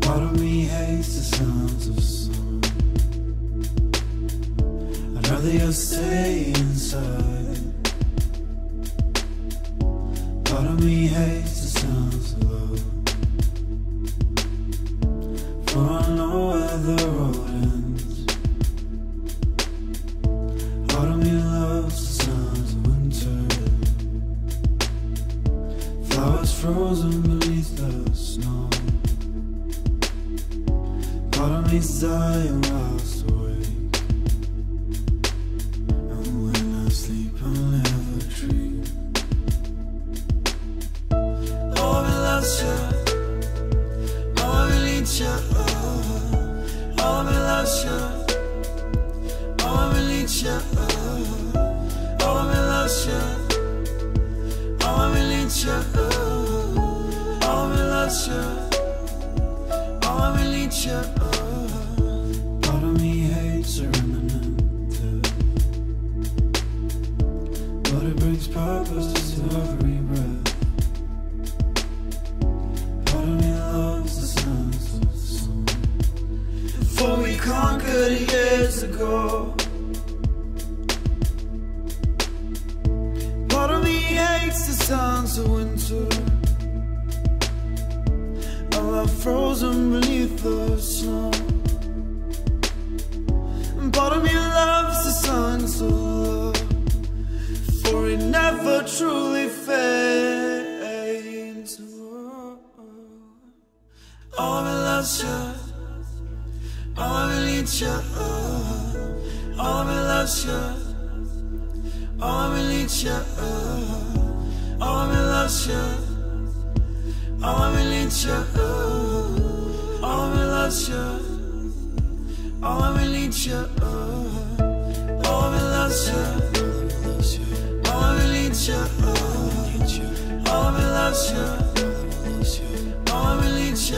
Part of me hates the sounds of summer. I'd rather just stay inside. Part of me hates the sounds of love, for I know where the road ends. Part of me loves the sounds of winter, flowers frozen beneath the snow. Part of me's dying whilst awake, and when I sleep I'll never dream. Oh, I loves you, oh, I need you, oh, I loves you, oh, I need you, oh, I loves you, oh, I need you, oh, I loves you, oh, I need you. Part of me hates a remnant, but it brings purpose to every breath. Part of me loves the sounds of summer, for we conquered years ago. Part of me hates the sounds of winter, our love frozen beneath the snow. And part of me loves the songs of love, for it never truly fades. Oh, I loves you, oh, I need you, oh, I loves you, oh, I need you, oh, I loves you, oh, I need you, oh, I loves you, oh, I need you, oh, I loves you, oh, I need you, oh, I loves you, oh, I need you,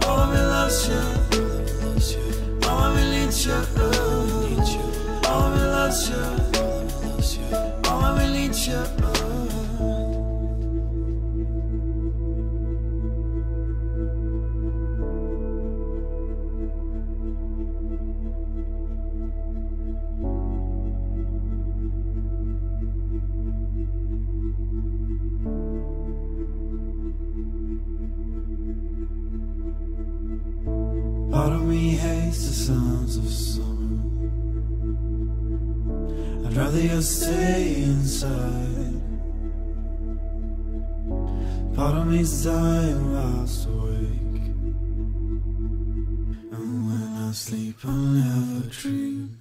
oh, I loves you, oh, I need you, oh, I loves you, oh, I need you. Part of me hates the sounds of summer. I'd rather just stay inside. Part of me's dying whilst awake, and when I sleep I'll never dream.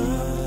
you.